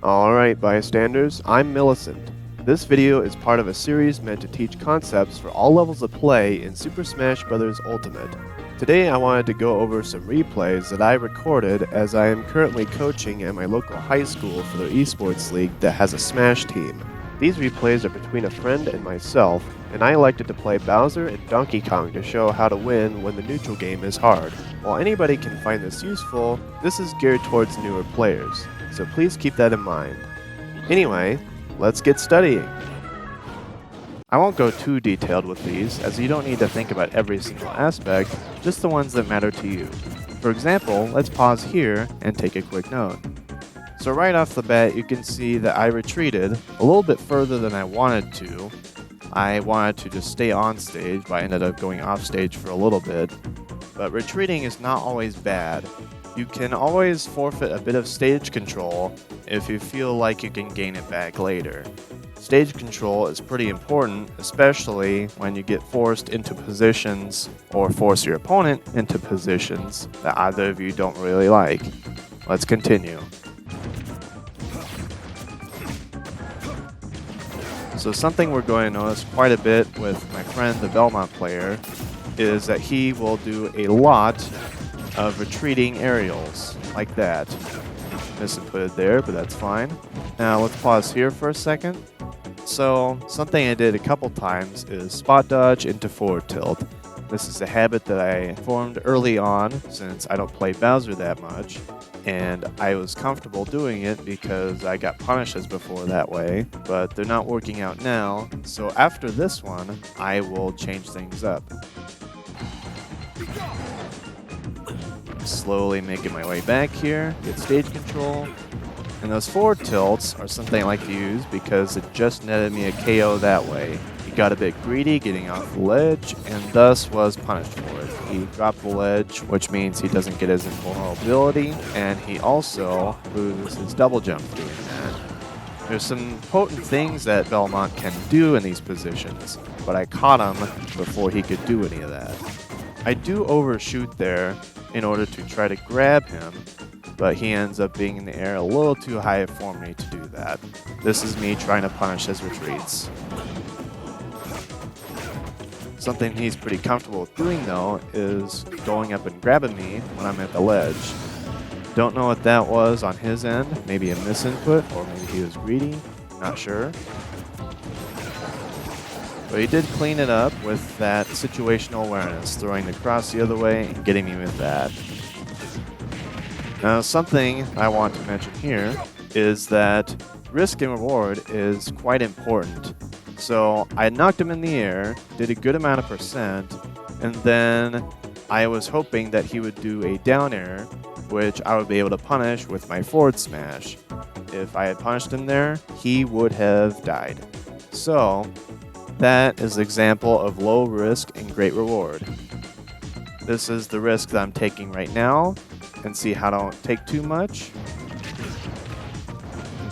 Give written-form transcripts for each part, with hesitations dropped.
Alright bystanders, I'm Millicent. This video is part of a series meant to teach concepts for all levels of play in Super Smash Bros. Ultimate. Today I wanted to go over some replays that I recorded as I am currently coaching at my local high school for their esports league that has a Smash team. These replays are between a friend and myself, and I elected to play Bowser and Donkey Kong to show how to win when the neutral game is hard. While anybody can find this useful, this is geared towards newer players, so please keep that in mind. Anyway, let's get studying. I won't go too detailed with these, as you don't need to think about every single aspect, just the ones that matter to you. For example, let's pause here and take a quick note. So right off the bat, you can see that I retreated a little bit further than I wanted to. I wanted to just stay on stage, but I ended up going off stage for a little bit. But retreating is not always bad. You can always forfeit a bit of stage control if you feel like you can gain it back later. Stage control is pretty important, especially when you get forced into positions or force your opponent into positions that either of you don't really like. Let's continue. So something we're going to notice quite a bit with my friend the Belmont player is that he will do a lot of retreating aerials, like that. Misinputted there, but that's fine. Now let's pause here for a second. So something I did a couple times is spot dodge into forward tilt. This is a habit that I formed early on since I don't play Bowser that much, and I was comfortable doing it because I got punishes before that way, but they're not working out now, so after this one, I will change things up. Slowly making my way back here, get stage control, and those forward tilts are something I like to use because it just netted me a KO that way. He got a bit greedy getting off the ledge and thus was punished for it. He dropped the ledge, which means he doesn't get his invulnerability, and he also loses his double jump doing that. There's some potent things that Belmont can do in these positions, but I caught him before he could do any of that. I do overshoot there in order to try to grab him, but he ends up being in the air a little too high for me to do that. This is me trying to punish his retreats. Something he's pretty comfortable with doing though is going up and grabbing me when I'm at the ledge. Don't know what that was on his end, maybe a misinput or maybe he was greedy, not sure. But he did clean it up with that situational awareness, throwing the cross the other way and getting me with that. Now something I want to mention here is that risk and reward is quite important. So I knocked him in the air, did a good amount of percent, and then I was hoping that he would do a down air, which I would be able to punish with my forward smash. If I had punished him there, he would have died. So that is an example of low risk and great reward. This is the risk that I'm taking right now, and see how I don't take too much.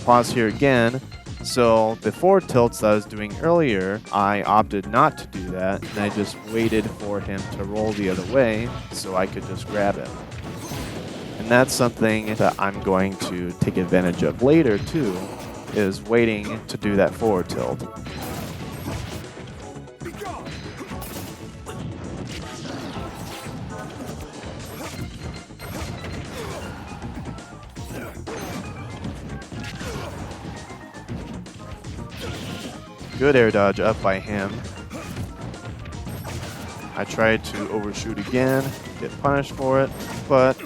Pause here again. So the forward tilts that I was doing earlier, I opted not to do that, and I just waited for him to roll the other way so I could just grab him. And that's something that I'm going to take advantage of later too, is waiting to do that forward tilt. Good air dodge up by him. I tried to overshoot again, get punished for it, but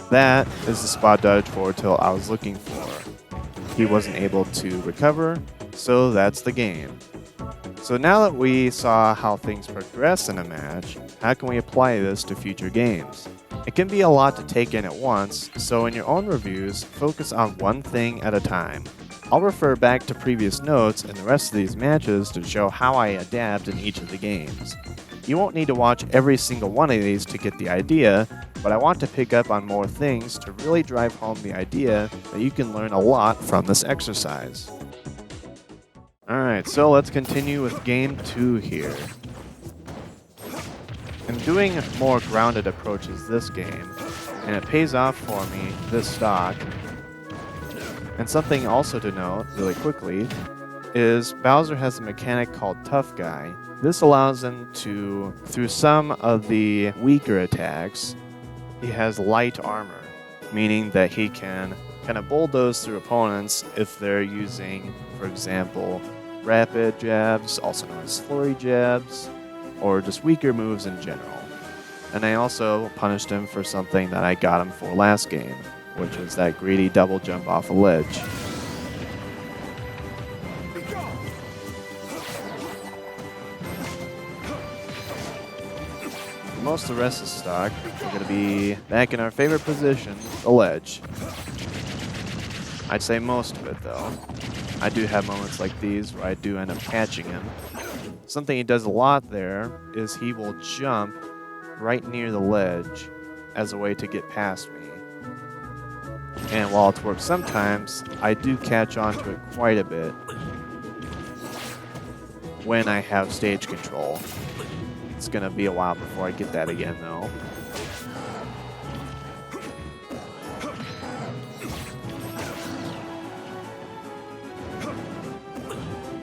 that is the spot dodge forward tilt I was looking for. He wasn't able to recover, so that's the game. So now that we saw how things progress in a match, how can we apply this to future games? It can be a lot to take in at once, so in your own reviews, focus on one thing at a time. I'll refer back to previous notes in the rest of these matches to show how I adapt in each of the games. You won't need to watch every single one of these to get the idea, but I want to pick up on more things to really drive home the idea that you can learn a lot from this exercise. Alright, so let's continue with game 2 here. I'm doing more grounded approaches this game, and it pays off for me this stock. And something also to note, really quickly, is Bowser has a mechanic called Tough Guy. This allows him to, through some of the weaker attacks, he has light armor, meaning that he can kind of bulldoze through opponents if they're using, for example, rapid jabs, also known as flurry jabs, or just weaker moves in general. And I also punished him for something that I got him for last game, which was that greedy double jump off a ledge. Most of the rest of the stock are going to be back in our favorite position, the ledge. I'd say most of it, though. I do have moments like these where I do end up catching him. Something he does a lot there is he will jump right near the ledge as a way to get past me. And while it's worked sometimes, I do catch on to it quite a bit when I have stage control. It's going to be a while before I get that again, though.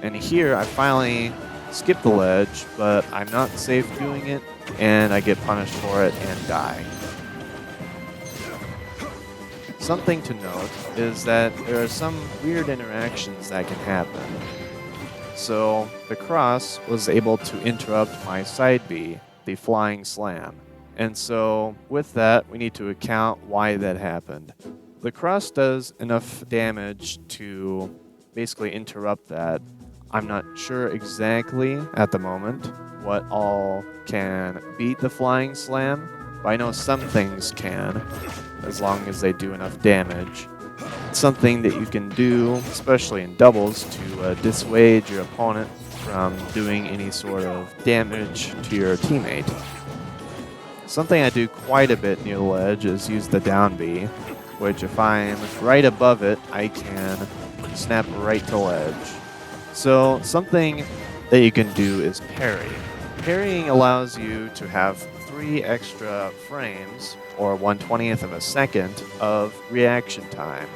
And here, I finally skip the ledge, but I'm not safe doing it, and I get punished for it and die. Something to note is that there are some weird interactions that can happen. So the cross was able to interrupt my side B, the flying slam. And so with that, we need to account why that happened. The cross does enough damage to basically interrupt that. I'm not sure exactly at the moment what all can beat the flying slam, but I know some things can, as long as they do enough damage. It's something that you can do, especially in doubles, to dissuade your opponent from doing any sort of damage to your teammate. Something I do quite a bit near the ledge is use the down B, which if I'm right above it, I can snap right to ledge. So something that you can do is parry. Parrying allows you to have 3 extra frames, or 1/20th of a second, of reaction time.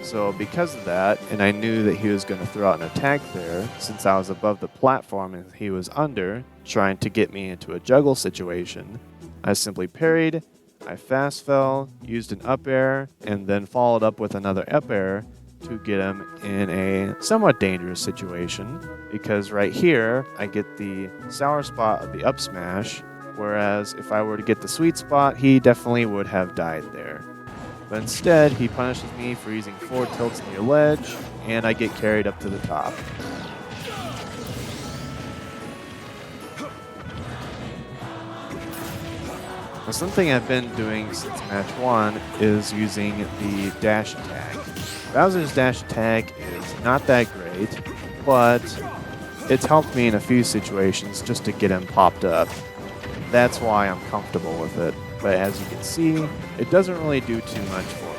So because of that, and I knew that he was going to throw out an attack there, since I was above the platform and he was under, trying to get me into a juggle situation, I simply parried, I fast fell, used an up air, and then followed up with another up air to get him in a somewhat dangerous situation, because right here, I get the sour spot of the up smash, whereas if I were to get the sweet spot, he definitely would have died there. But instead, he punishes me for using 4 tilts near ledge, and I get carried up to the top. Now, something I've been doing since match 1 is using the dash attack. Bowser's dash attack is not that great, but it's helped me in a few situations just to get him popped up. That's why I'm comfortable with it. But as you can see, it doesn't really do too much for me.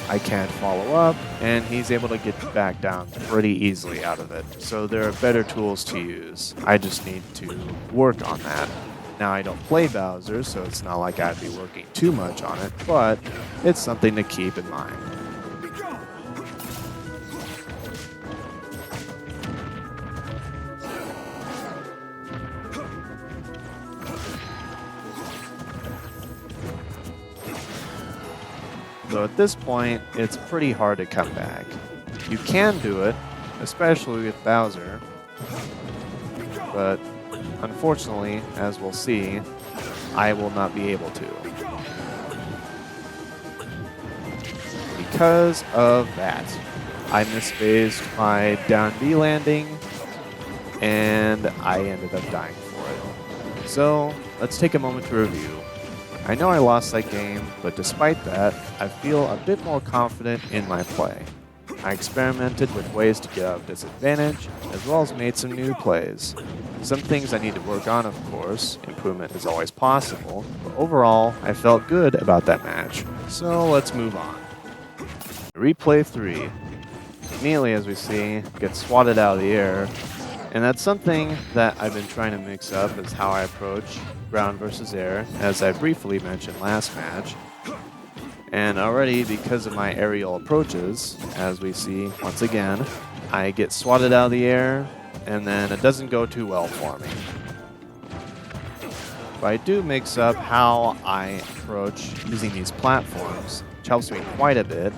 I can't follow up, and he's able to get back down pretty easily out of it. So there are better tools to use. I just need to work on that. Now, I don't play Bowser, so it's not like I'd be working too much on it, but it's something to keep in mind. So at this point, it's pretty hard to come back. You can do it, especially with Bowser, but unfortunately, as we'll see, I will not be able to. Because of that, I misphased my down B landing, and I ended up dying for it. So, let's take a moment to review. I know I lost that game, but despite that, I feel a bit more confident in my play. I experimented with ways to get out of disadvantage, as well as made some new plays. Some things I need to work on, of course. Improvement is always possible, but overall, I felt good about that match. So let's move on. Replay 3. Immediately, as we see, gets swatted out of the air, and that's something that I've been trying to mix up, is how I approach ground versus air, as I briefly mentioned last match. And already, because of my aerial approaches, as we see once again, I get swatted out of the air, and then it doesn't go too well for me. But I do mix up how I approach using these platforms, which helps me quite a bit.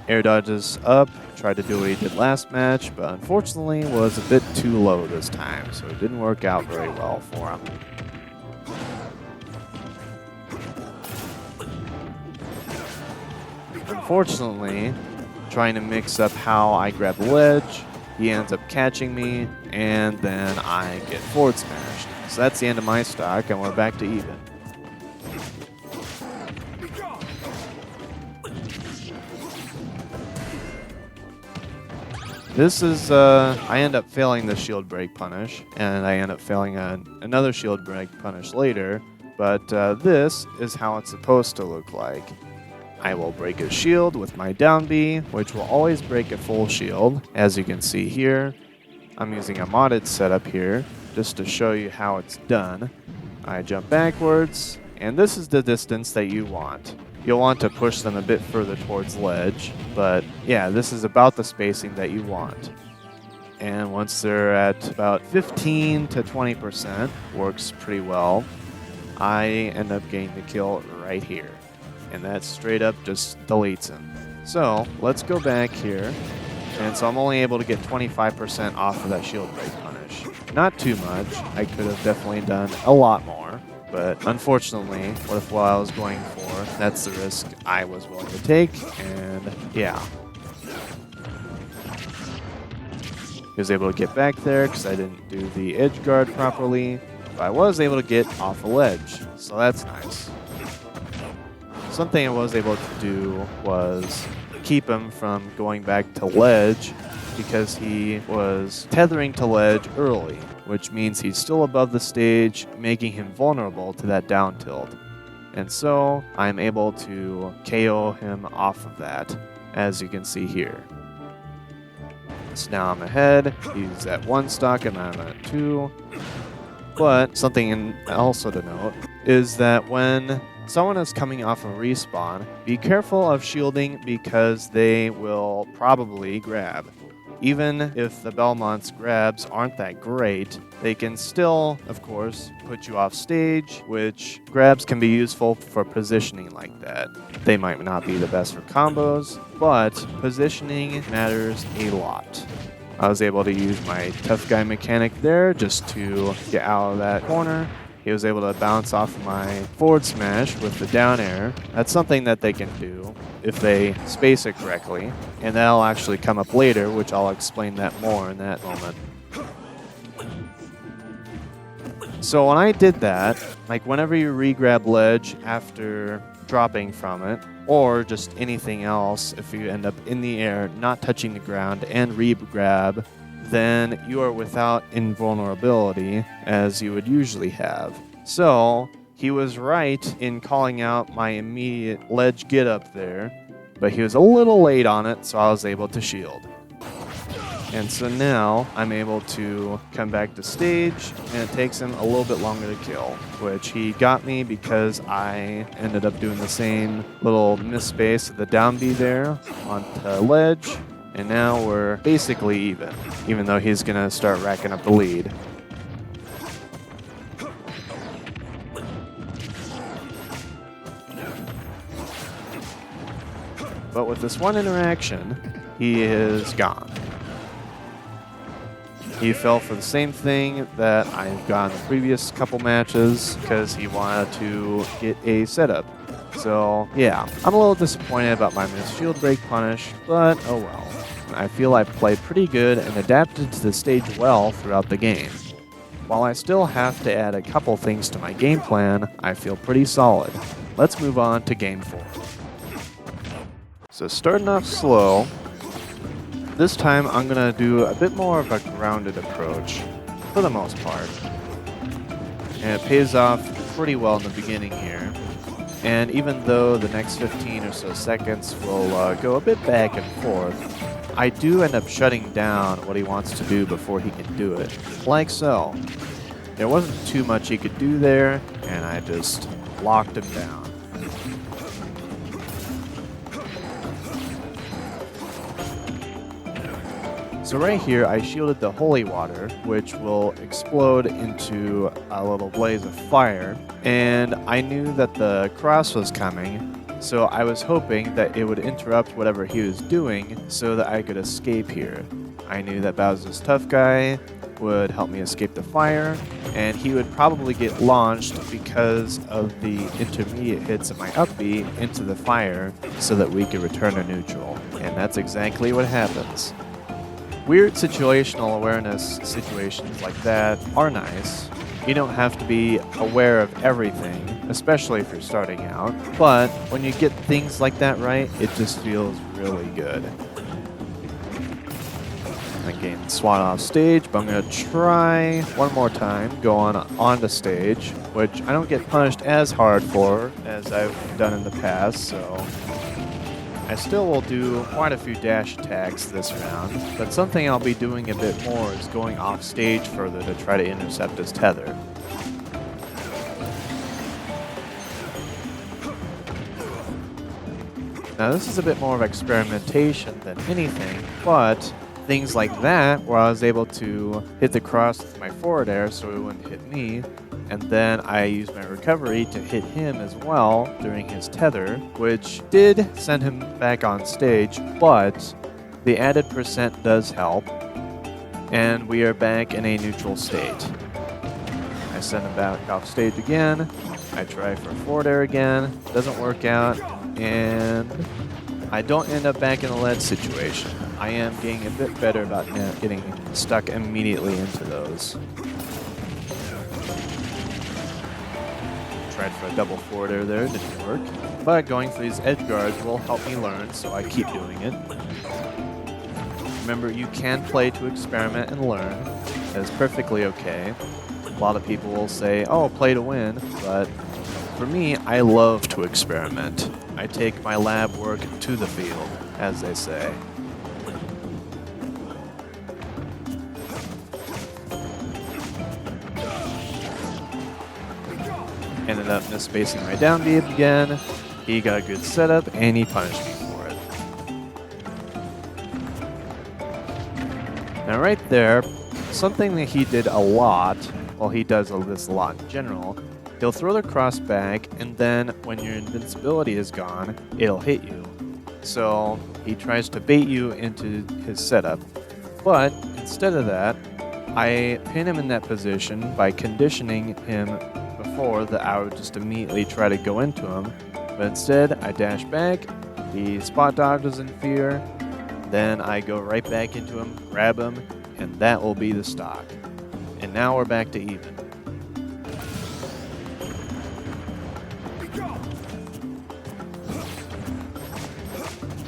Air dodges up, tried to do what he did last match, but unfortunately was a bit too low this time, so it didn't work out very well for him. Unfortunately, trying to mix up how I grab the ledge, he ends up catching me, and then I get forward smashed. So that's the end of my stock, and we're back to even. This is, I end up failing the shield break punish, and I end up failing another shield break punish later, but this is how it's supposed to look like. I will break a shield with my down B, which will always break a full shield, as you can see here. I'm using a modded setup here, just to show you how it's done. I jump backwards, and this is the distance that you want. You'll want to push them a bit further towards ledge, but yeah, this is about the spacing that you want. And once they're at about 15 to 20%, works pretty well, I end up getting the kill right here. And that straight up just deletes him. So let's go back here. And so I'm only able to get 25% off of that shield break punish. Not too much. I could have definitely done a lot more. But unfortunately, what I was going for, that's the risk I was willing to take. And yeah. He was able to get back there because I didn't do the edge guard properly. But I was able to get off a ledge. So that's nice. Something I was able to do was keep him from going back to ledge because he was tethering to ledge early, which means he's still above the stage, making him vulnerable to that down tilt. And so I'm able to KO him off of that, as you can see here. So now I'm ahead, he's at 1 stock and I'm at 2. But something also to note is that when someone is coming off a respawn, be careful of shielding because they will probably grab. Even if the Belmont's grabs aren't that great, they can still, of course, put you off stage, which grabs can be useful for positioning like that. They might not be the best for combos, but positioning matters a lot. I was able to use my tough guy mechanic there just to get out of that corner. He was able to bounce off my forward smash with the down air. That's something that they can do if they space it correctly. And that'll actually come up later, which I'll explain that more in that moment. So when I did that, like whenever you re-grab ledge after dropping from it, or just anything else, if you end up in the air, not touching the ground, and re-grab, then you are without invulnerability, as you would usually have. So, he was right in calling out my immediate ledge get up there, but he was a little late on it, so I was able to shield. And so now, I'm able to come back to stage, and it takes him a little bit longer to kill, which he got me because I ended up doing the same little miss-space of the down B there onto ledge, and now we're basically even though he's going to start racking up the lead. But with this one interaction, he is gone. He fell for the same thing that I've got in the previous couple matches because he wanted to get a setup. So yeah, I'm a little disappointed about my missed shield break punish, but oh well. I feel I played pretty good and adapted to the stage well throughout the game. While I still have to add a couple things to my game plan, I feel pretty solid. Let's move on to game 4. So starting off slow, this time I'm going to do a bit more of a grounded approach, for the most part. And it pays off pretty well in the beginning here. And even though the next 15 or so seconds will go a bit back and forth, I do end up shutting down what he wants to do before he can do it, like so. There wasn't too much he could do there, and I just locked him down. So right here, I shielded the holy water, which will explode into a little blaze of fire, and I knew that the cross was coming, so I was hoping that it would interrupt whatever he was doing so that I could escape here. I knew that Bowser's tough guy would help me escape the fire, and he would probably get launched because of the intermediate hits of my up B into the fire so that we could return to neutral. And that's exactly what happens. Weird situational awareness situations like that are nice. You don't have to be aware of everything, especially if you're starting out, but when you get things like that right, it just feels really good. Again, swat off stage, but I'm going to try one more time, go on the stage, which I don't get punished as hard for as I've done in the past, so I still will do quite a few dash attacks this round, but something I'll be doing a bit more is going off stage further to try to intercept his tether. Now this is a bit more of experimentation than anything, but things like that, where I was able to hit the cross with my forward air so it wouldn't hit me, and then I used my recovery to hit him as well during his tether, which did send him back on stage, but the added percent does help, and we are back in a neutral state. I send him back off stage again, I try for forward air again, doesn't work out, and I don't end up back in a lead situation. I am getting a bit better about not getting stuck immediately into those. Tried for a double forward air there, didn't work. But going for these edge guards will help me learn, so I keep doing it. Remember, you can play to experiment and learn. That is perfectly okay. A lot of people will say, oh, play to win, but for me, I love to experiment. I take my lab work to the field, as they say. Ended up misspacing my down B again. He got a good setup, and he punished me for it. Now right there, something that he did a lot, well, he does this a lot in general, he'll throw the cross back, and then when your invincibility is gone, it'll hit you. So he tries to bait you into his setup, but instead of that, I pin him in that position by conditioning him before that I would just immediately try to go into him, but instead I dash back, he spot dodges in fear, then I go right back into him, grab him, and that will be the stock. And now we're back to even.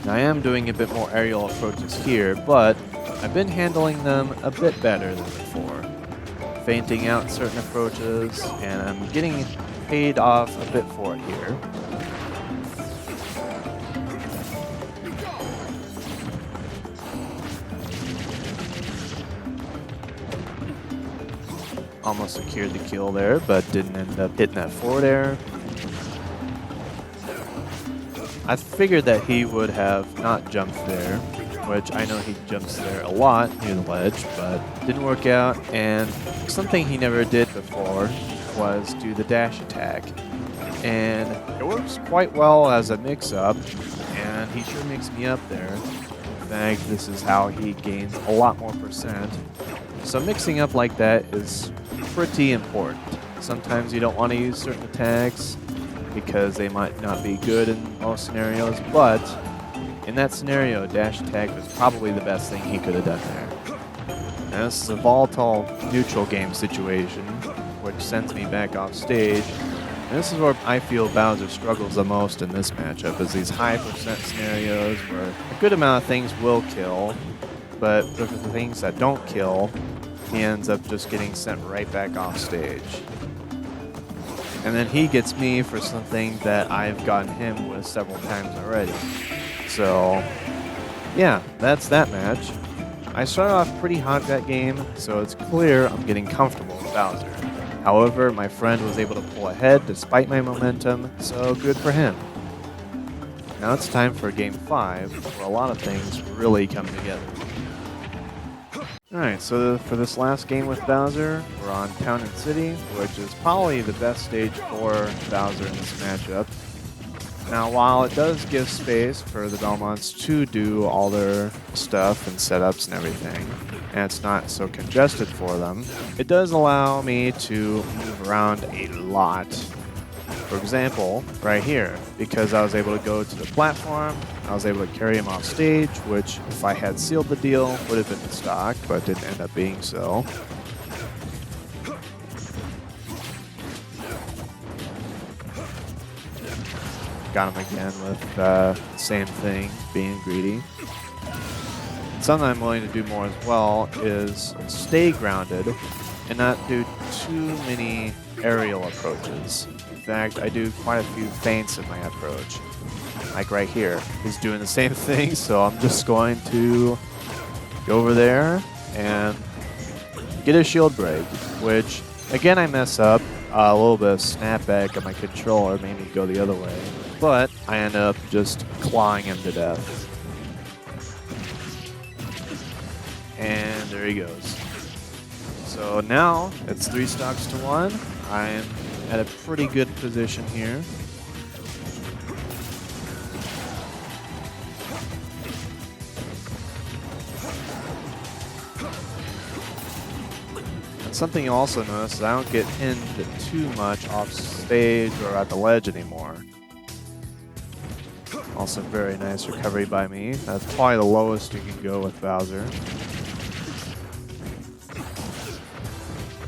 Now, I am doing a bit more aerial approaches here, but I've been handling them a bit better than before. Feinting out certain approaches, and I'm getting paid off a bit for it here. Almost secured the kill there, but didn't end up hitting that forward air. I figured that he would have not jumped there, which I know he jumps there a lot near the ledge, but didn't work out. And something he never did before was do the dash attack. And it works quite well as a mix-up, and he sure makes me up there. In fact, this is how he gains a lot more percent. So mixing up like that is pretty important. Sometimes you don't want to use certain attacks because they might not be good in most scenarios, but in that scenario, dash attack was probably the best thing he could have done there. Now this is a volatile neutral game situation, which sends me back off stage. And this is where I feel Bowser struggles the most in this matchup, is these high percent scenarios where a good amount of things will kill, but for the things that don't kill, he ends up just getting sent right back off stage. And then he gets me for something that I've gotten him with several times already. So, yeah, that's that match. I started off pretty hot that game, so it's clear I'm getting comfortable with Bowser. However, my friend was able to pull ahead despite my momentum, so good for him. Now it's time for Game 5, where a lot of things really come together. Alright, so for this last game with Bowser, we're on Town and City, which is probably the best stage for Bowser in this matchup. Now, while it does give space for the Belmonts to do all their stuff and setups and everything, and it's not so congested for them, it does allow me to move around a lot. For example, right here, because I was able to go to the platform, I was able to carry him off stage, which, if I had sealed the deal, would have been in stock, but didn't end up being so. Got him again with the same thing, being greedy. Something I'm willing to do more as well is stay grounded and not do too many aerial approaches. In fact, I do quite a few feints in my approach. Like right here, he's doing the same thing, so I'm just going to go over there and get a shield break, which, again, I mess up. A little bit of snapback on my controller made me go the other way, but I end up just clawing him to death. And there he goes. So now it's 3 stocks to 1. I'm at a pretty good position here. And something you also notice is I don't get pinned too much off stage or at the ledge anymore. Also very nice recovery by me. That's probably the lowest you can go with Bowser.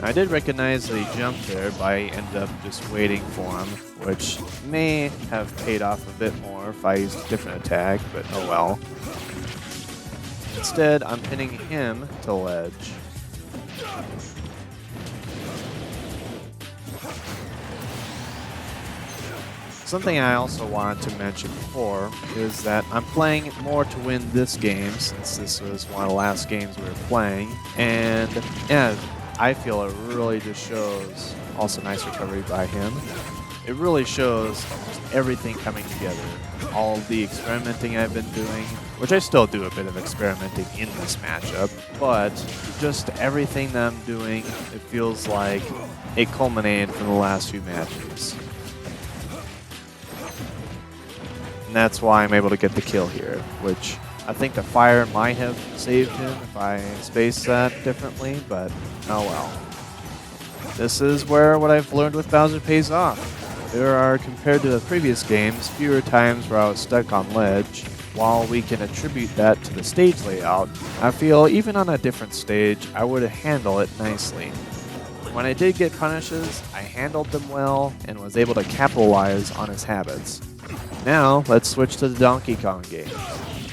I did recognize that he jumped there, but I ended up just waiting for him, which may have paid off a bit more if I used a different attack, but oh well. Instead, I'm pinning him to ledge. Something I also wanted to mention before is that I'm playing more to win this game, since this was one of the last games we were playing, and yeah, I feel it really just shows, also nice recovery by him, it really shows just everything coming together. All the experimenting I've been doing, which I still do a bit of experimenting in this matchup, but just everything that I'm doing, it feels like it culminated from the last few matches. And that's why I'm able to get the kill here, which I think the fire might have saved him if I spaced that differently, but oh well. This is where what I've learned with Bowser pays off. There are, compared to the previous games, fewer times where I was stuck on ledge. While we can attribute that to the stage layout, I feel even on a different stage, I would handle it nicely. When I did get punishes, I handled them well and was able to capitalize on his habits. Now, let's switch to the Donkey Kong games.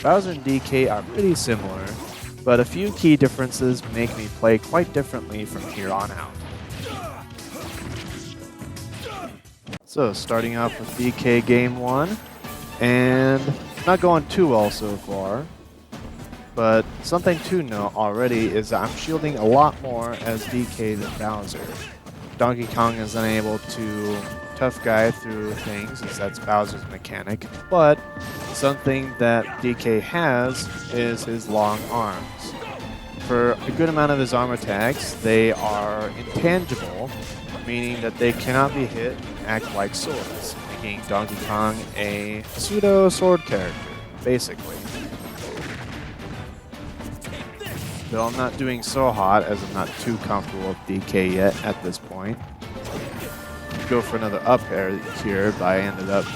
Bowser and DK are pretty similar, but a few key differences make me play quite differently from here on out. So, starting off with DK Game 1, and not going too well so far, but something to note already is that I'm shielding a lot more as DK than Bowser. Donkey Kong is unable to tough guy through things, as that's Bowser's mechanic, but something that DK has is his long arms. For a good amount of his arm attacks, they are intangible, meaning that they cannot be hit and act like swords, making Donkey Kong a pseudo-sword character, basically. Though I'm not doing so hot, as I'm not too comfortable with DK yet at this point. Go for another up air here, but I ended up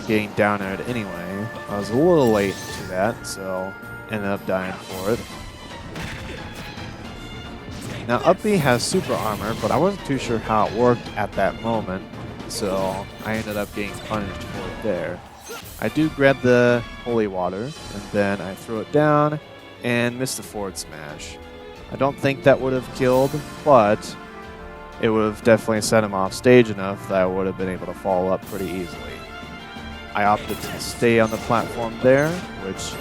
getting down aired anyway. I was a little late to that, so ended up dying for it. Now, Up B has super armor, but I wasn't too sure how it worked at that moment, so I ended up getting punished for it there. I do grab the holy water, and then I throw it down and miss the forward smash. I don't think that would have killed, but it would have definitely set him off stage enough that I would have been able to follow up pretty easily. I opted to stay on the platform there, which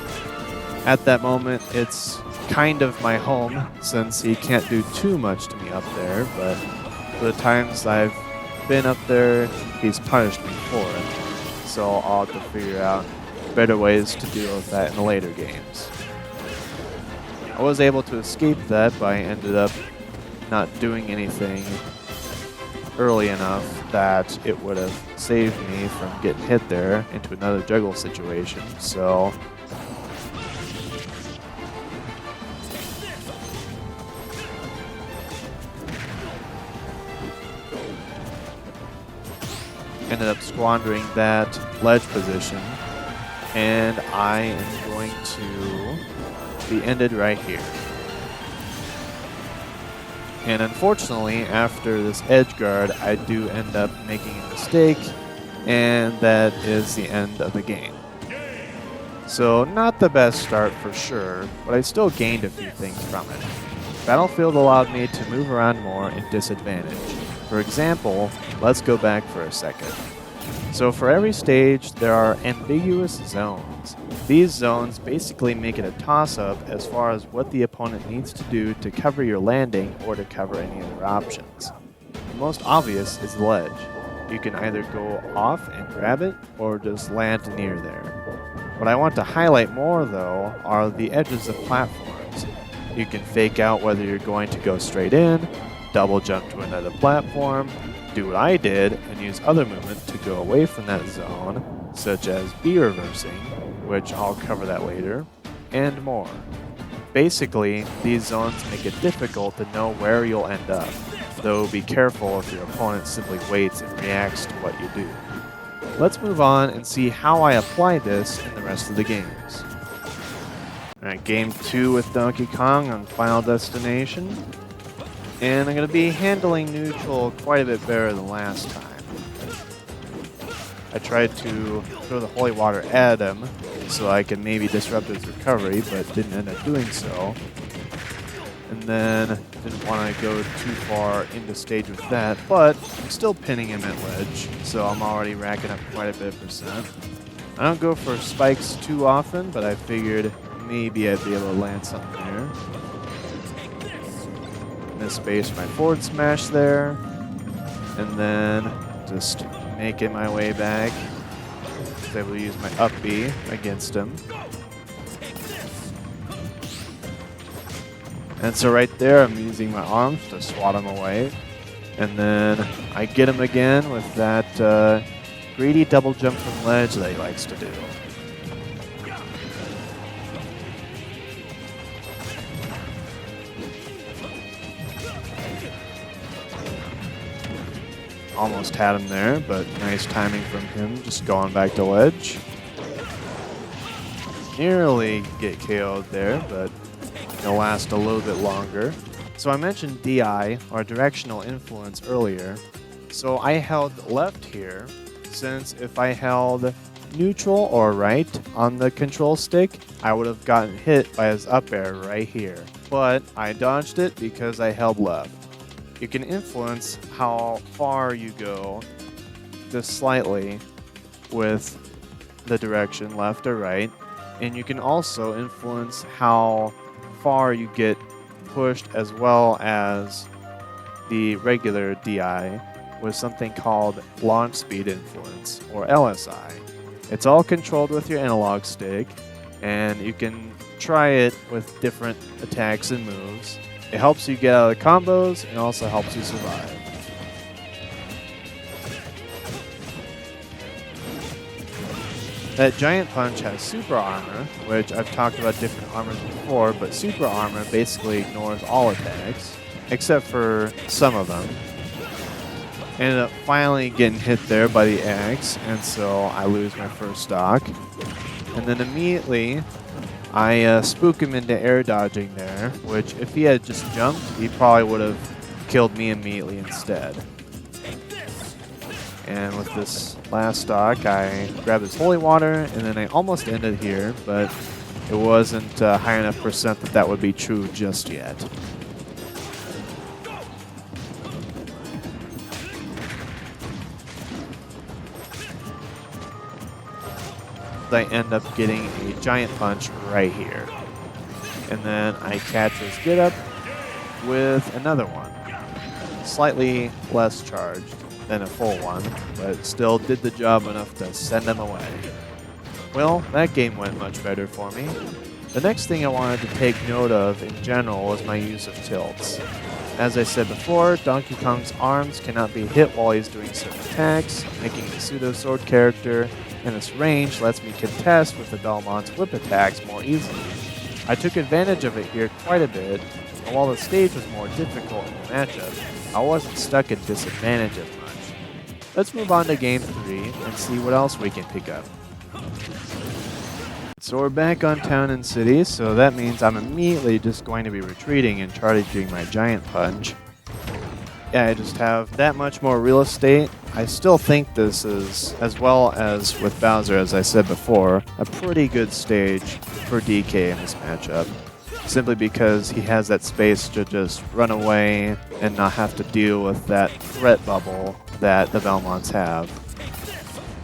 at that moment it's kind of my home since he can't do too much to me up there, but for the times I've been up there, he's punished me for it. So I'll have to figure out better ways to deal with that in the later games. I was able to escape that, but I ended up not doing anything early enough that it would have saved me from getting hit there into another juggle situation. So ended up squandering that ledge position, and I am going to be ended right here. And unfortunately, after this edge guard, I do end up making a mistake, and that is the end of the game. So not the best start for sure, but I still gained a few things from it. Battlefield allowed me to move around more in disadvantage. For example, let's go back for a second. So for every stage, there are ambiguous zones. These zones basically make it a toss-up as far as what the opponent needs to do to cover your landing or to cover any other options. The most obvious is the ledge. You can either go off and grab it or just land near there. What I want to highlight more though are the edges of platforms. You can fake out whether you're going to go straight in, double jump to another platform, do what I did and use other movement to go away from that zone, such as B reversing, which I'll cover that later, and more. Basically, these zones make it difficult to know where you'll end up, though be careful if your opponent simply waits and reacts to what you do. Let's move on and see how I apply this in the rest of the games. Alright, game 2 with Donkey Kong on Final Destination. And I'm going to be handling neutral quite a bit better than last time. I tried to throw the holy water at him so I could maybe disrupt his recovery, but didn't end up doing so. And then didn't want to go too far into stage with that, but I'm still pinning him at ledge, so I'm already racking up quite a bit of percent. I don't go for spikes too often, but I figured maybe I'd be able to land something there. Misspaced my forward smash there, and then just making my way back. I was able to use my up B against him. And so right there, I'm using my arms to swat him away. And then I get him again with that greedy double jump from ledge that he likes to do. Almost had him there, but nice timing from him, just going back to ledge. Nearly get KO'd there, but it'll last a little bit longer. So I mentioned DI, or directional influence, earlier. So I held left here, since if I held neutral or right on the control stick, I would have gotten hit by his up air right here. But I dodged it because I held left. You can influence how far you go just slightly with the direction left or right, and you can also influence how far you get pushed as well as the regular DI with something called launch speed influence, or LSI. It's all controlled with your analog stick, and you can try it with different attacks and moves. It helps you get out of the combos and also helps you survive. That giant punch has super armor, which I've talked about different armors before, but super armor basically ignores all attacks, except for some of them. Ended up finally getting hit there by the axe, and so I lose my first stock. And then immediately I spook him into air dodging there, which if he had just jumped, he probably would have killed me immediately instead. And with this last stock, I grabbed his holy water, and then I almost ended here, but it wasn't high enough percent that that would be true just yet. I end up getting a giant punch right here. And then I catch his get up with another one. Slightly less charged than a full one, but still did the job enough to send him away. Well, that game went much better for me. The next thing I wanted to take note of in general was my use of tilts. As I said before, Donkey Kong's arms cannot be hit while he's doing certain attacks, making a pseudo-sword character, and this range lets me contest with the Belmont's whip attacks more easily. I took advantage of it here quite a bit, and while the stage was more difficult in the matchup, I wasn't stuck at disadvantage as much. Let's move on to Game 3 and see what else we can pick up. So we're back on Town and City, so that means I'm immediately just going to be retreating and charging my Giant Punch. Yeah, I just have that much more real estate. I still think this is, as well as with Bowser, as I said before, a pretty good stage for DK in this matchup. Simply because he has that space to just run away and not have to deal with that threat bubble that the Belmonts have.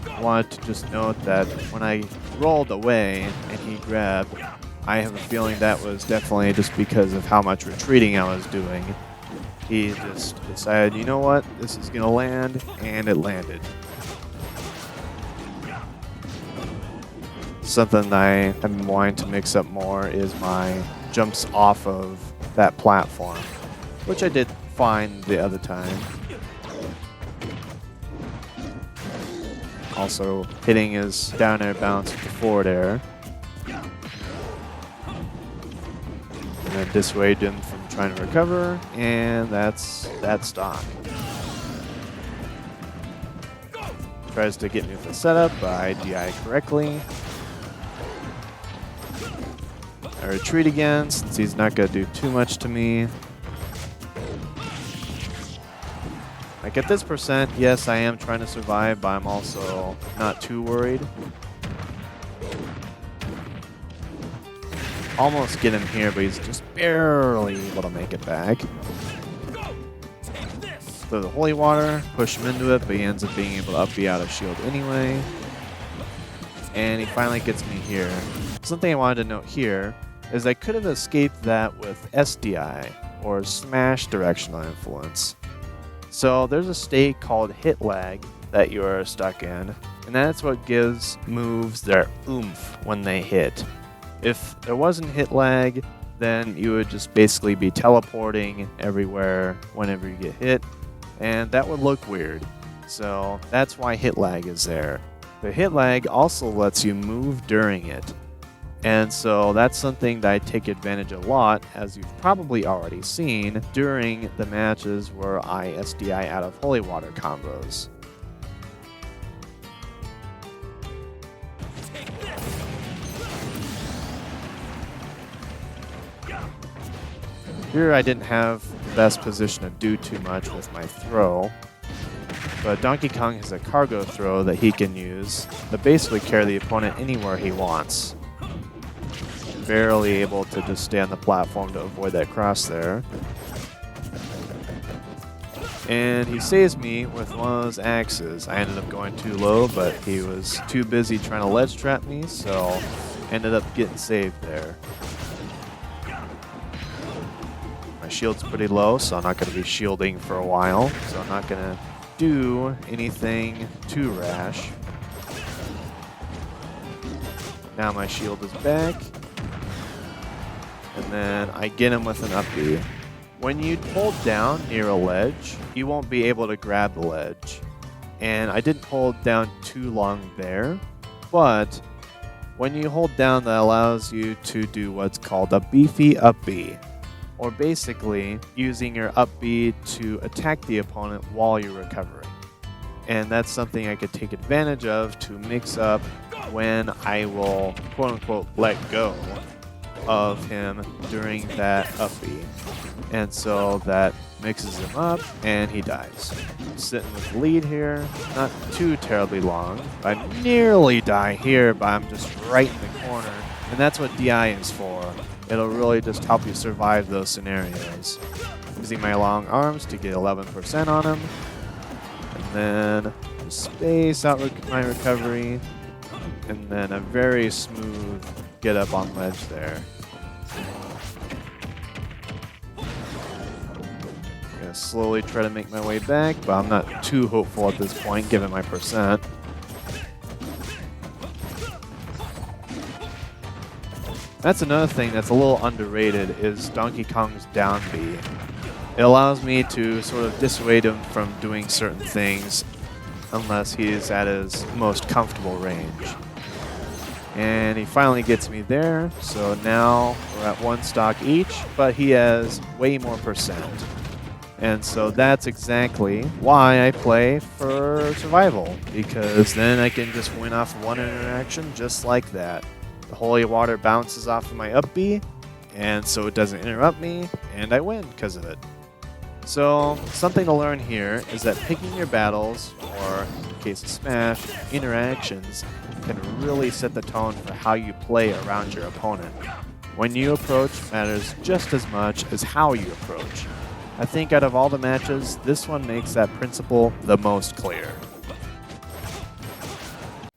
I wanted to just note that when I rolled away and he grabbed, I have a feeling that was definitely just because of how much retreating I was doing. He just decided, you know what, this is going to land, and it landed. Something I have been wanting to mix up more is my jumps off of that platform, which I did fine the other time. Also, hitting his down air bounce with the forward air. And then dissuade him from trying to recover, and that's that stock. Tries to get me with the setup, but I DI correctly. I retreat again, since he's not going to do too much to me. Like at this percent, yes, I am trying to survive, but I'm also not too worried. Almost get him here, but he's just barely able to make it back. Throw the holy water, push him into it, but he ends up being able to up B out of shield anyway. And he finally gets me here. Something I wanted to note here is I could have escaped that with SDI, or Smash Directional Influence. So there's a state called hit lag that you are stuck in, and that's what gives moves their oomph when they hit. If there wasn't hit lag, then you would just basically be teleporting everywhere whenever you get hit, and that would look weird. So that's why hit lag is there. The hit lag also lets you move during it. And so that's something that I take advantage of a lot, as you've probably already seen during the matches where I SDI out of holy water combos. Here I didn't have the best position to do too much with my throw, but Donkey Kong has a cargo throw that he can use that basically carry the opponent anywhere he wants. Barely able to just stay on the platform to avoid that cross there. And he saves me with one of those axes. I ended up going too low, but he was too busy trying to ledge trap me, so ended up getting saved there. My shield's pretty low, so I'm not going to be shielding for a while, so I'm not going to do anything too rash. Now my shield is back. And then I get him with an up B. When you hold down near a ledge, you won't be able to grab the ledge. And I didn't hold down too long there, but when you hold down, that allows you to do what's called a beefy up B, or basically using your up B to attack the opponent while you're recovering. And that's something I could take advantage of to mix up when I will quote-unquote let go of him during that up B. And so that mixes him up and he dies. I'm sitting with the lead here, not too terribly long. I nearly die here, but I'm just right in the corner, and that's what DI is for. It'll really just help you survive those scenarios. Using my long arms to get 11% on him, and then space out my recovery, and then a very smooth get up on ledge there. I'm gonna slowly try to make my way back, but I'm not too hopeful at this point given my percent. That's another thing that's a little underrated is Donkey Kong's down B. It allows me to sort of dissuade him from doing certain things unless he is at his most comfortable range. And he finally gets me there, so now we're at 1 stock each, but he has way more percent. And so that's exactly why I play for survival, because then I can just win off one interaction just like that. The holy water bounces off of my up B, and so it doesn't interrupt me, and I win because of it. So something to learn here is that picking your battles, or in the case of Smash, interactions, can really set the tone for how you play around your opponent. When you approach matters just as much as how you approach. I think out of all the matches, this one makes that principle the most clear.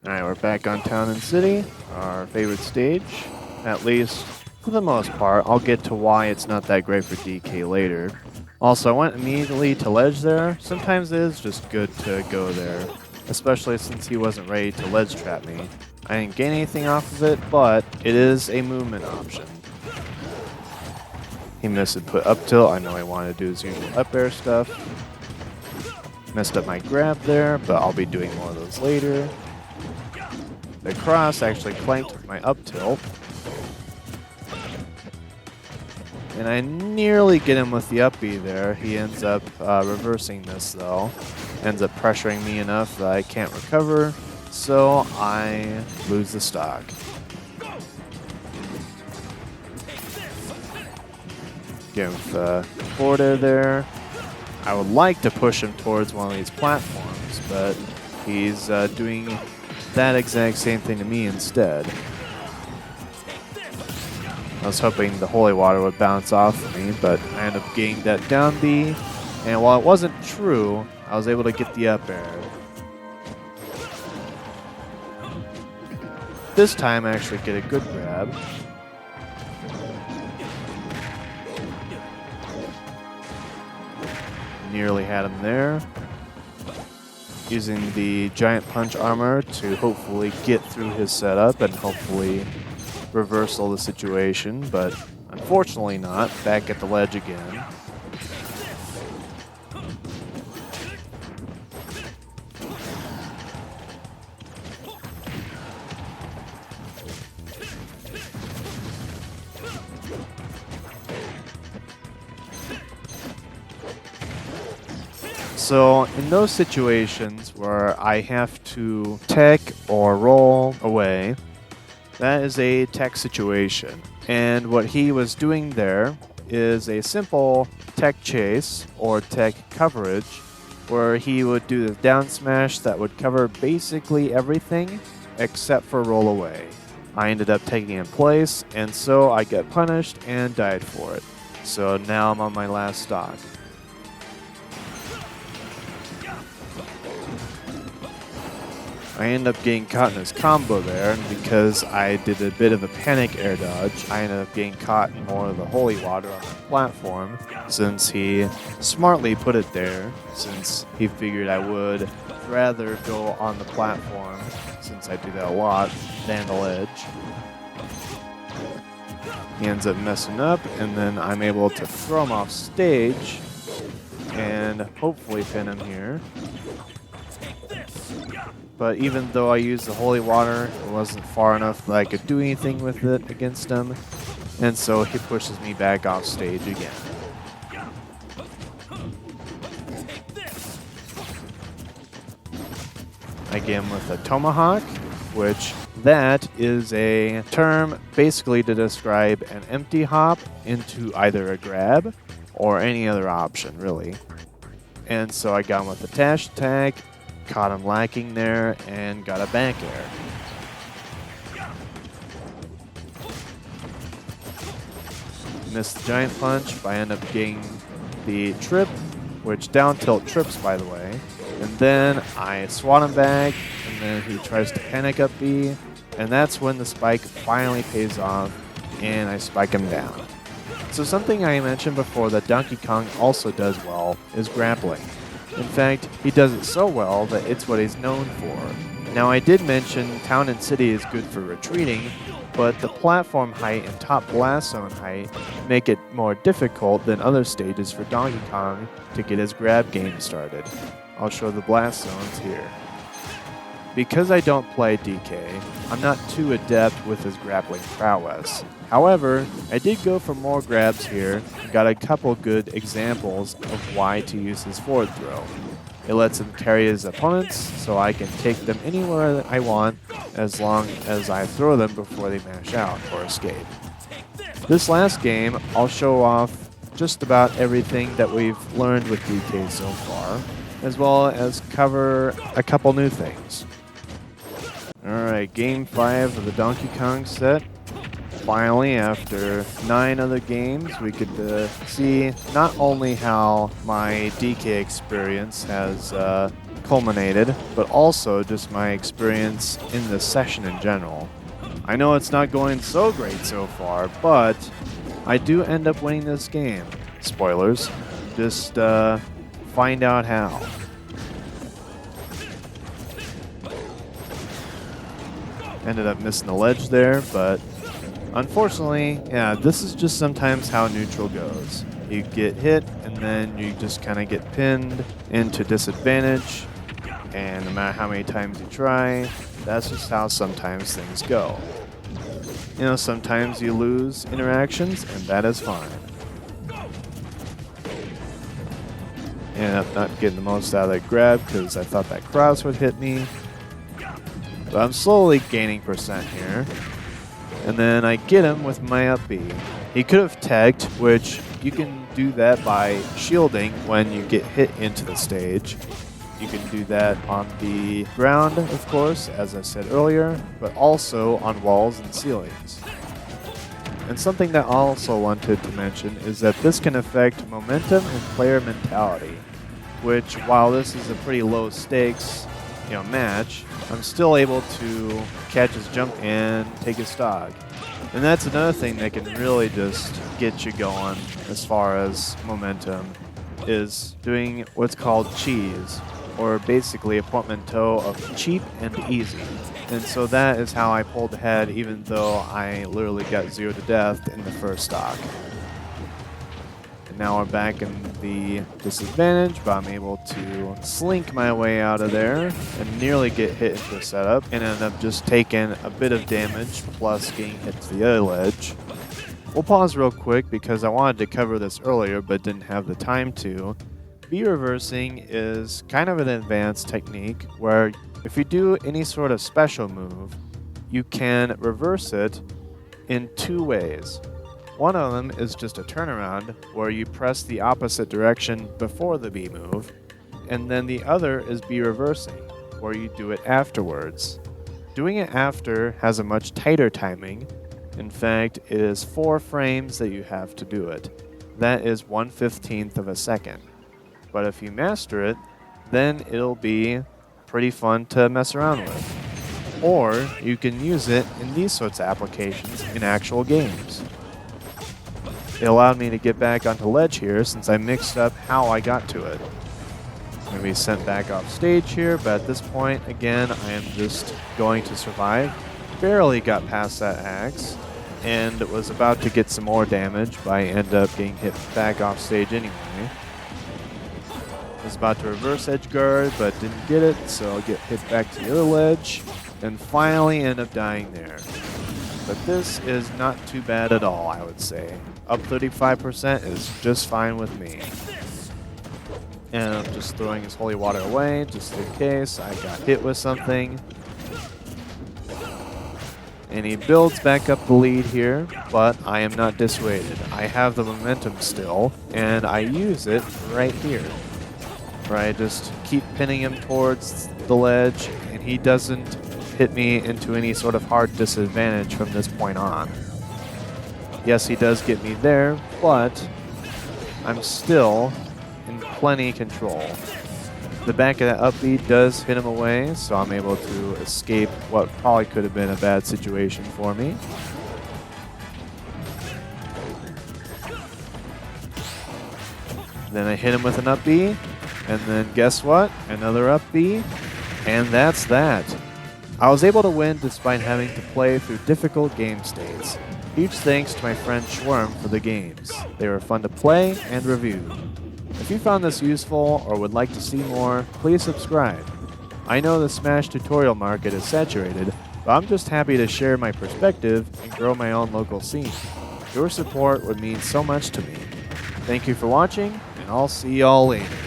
Alright, we're back on Town and City, our favorite stage, at least for the most part. I'll get to why it's not that great for DK later. Also, I went immediately to ledge there. Sometimes it is just good to go there, especially since he wasn't ready to ledge trap me. I didn't gain anything off of it, but it is a movement option. He missed and put up tilt. I know I wanted to do his usual up air stuff. Messed up my grab there, but I'll be doing more of those later. The cross actually clanked with my up tilt. And I nearly get him with the up B there. He ends up reversing this though. Ends up pressuring me enough that I can't recover, so I lose the stock. Get him with forward air there. I would like to push him towards one of these platforms, but he's doing that exact same thing to me instead. I was hoping the holy water would bounce off of me, but I ended up getting that down B, and while it wasn't true, I was able to get the up air. This time I actually get a good grab. Nearly had him there. Using the giant punch armor to hopefully get through his setup and hopefully reversal the situation, but unfortunately not. Back at the ledge again. So in those situations where I have to tech or roll away, that is a tech situation. And what he was doing there is a simple tech chase or tech coverage where he would do the down smash that would cover basically everything except for roll away. I ended up taking in place, and so I get punished and died for it. So now I'm on my last stock. I end up getting caught in his combo there, and because I did a bit of a panic air dodge, I ended up getting caught in more of the holy water on the platform, since he smartly put it there, since he figured I would rather go on the platform, since I do that a lot, than the ledge. He ends up messing up, and then I'm able to throw him off stage, and hopefully pin him here. But even though I used the holy water, it wasn't far enough that I could do anything with it against him, and so he pushes me back off stage again. I get him with a tomahawk, which that is a term basically to describe an empty hop into either a grab or any other option, really. And so I got him with a dash attack, caught him lacking there, and got a back air. Missed the giant punch, but I end up getting the trip, which down tilt trips, by the way. And then I swat him back, and then he tries to panic up B, and that's when the spike finally pays off, and I spike him down. So something I mentioned before that Donkey Kong also does well is grappling. In fact, he does it so well that it's what he's known for. Now, I did mention Town and City is good for retreating, but the platform height and top blast zone height make it more difficult than other stages for Donkey Kong to get his grab game started. I'll show the blast zones here. Because I don't play DK, I'm not too adept with his grappling prowess. However, I did go for more grabs here and got a couple good examples of why to use his forward throw. It lets him carry his opponents so I can take them anywhere that I want as long as I throw them before they mash out or escape. This last game, I'll show off just about everything that we've learned with DK so far, as well as cover a couple new things. Alright, game 5 of the Donkey Kong set. Finally, after 9 other games, we could see not only how my DK experience has culminated, but also just my experience in the session in general. I know it's not going so great so far, but I do end up winning this game. Spoilers. Just find out how. Ended up missing the ledge there, but unfortunately, yeah, this is just sometimes how neutral goes. You get hit, and then you just kind of get pinned into disadvantage, and no matter how many times you try, that's just how sometimes things go. You know, sometimes you lose interactions, and that is fine. Ended up not getting the most out of that grab because I thought that cross would hit me. But I'm slowly gaining percent here. And then I get him with my up B. He could have tagged, which you can do that by shielding when you get hit into the stage. You can do that on the ground, of course, as I said earlier, but also on walls and ceilings. And something that I also wanted to mention is that this can affect momentum and player mentality, which, while this is a pretty low stakes match, I'm still able to catch his jump and take his stock. And that's another thing that can really just get you going as far as momentum, is doing what's called cheese, or basically a portmanteau of cheap and easy. And so that is how I pulled ahead, even though I literally got 0 to death in the first stock. And now we're back in the disadvantage, but I'm able to slink my way out of there and nearly get hit into the setup and end up just taking a bit of damage plus getting hit to the other ledge. We'll pause real quick because I wanted to cover this earlier but didn't have the time to. B-reversing is kind of an advanced technique where if you do any sort of special move, you can reverse it in 2 ways. One of them is just a turnaround, where you press the opposite direction before the B move, and then the other is B reversing, where you do it afterwards. Doing it after has a much tighter timing. In fact, it is 4 frames that you have to do it. That is 1/15 of a second. But if you master it, then it'll be pretty fun to mess around with. Or you can use it in these sorts of applications in actual games. It allowed me to get back onto ledge here since I mixed up how I got to it. I'm going to be sent back off stage here, but at this point, again, I am just going to survive. Barely got past that axe, and was about to get some more damage, but I end up getting hit back off stage anyway. Was about to reverse edge guard, but didn't get it, so I'll get hit back to the other ledge, and finally end up dying there. But this is not too bad at all, I would say. Up 35% is just fine with me. And I'm just throwing his holy water away, just in case I got hit with something. And he builds back up the lead here, but I am not dissuaded. I have the momentum still, and I use it right here. Where I just keep pinning him towards the ledge, and he doesn't hit me into any sort of hard disadvantage from this point on. Yes, he does get me there, but I'm still in plenty control. The back of that up B does hit him away, so I'm able to escape what probably could have been a bad situation for me. Then I hit him with an up B, and then guess what? Another up B, and that's that. I was able to win despite having to play through difficult game states. Huge thanks to my friend Schworm for the games. They were fun to play and review. If you found this useful or would like to see more, please subscribe. I know the Smash tutorial market is saturated, but I'm just happy to share my perspective and grow my own local scene. Your support would mean so much to me. Thank you for watching, and I'll see y'all later.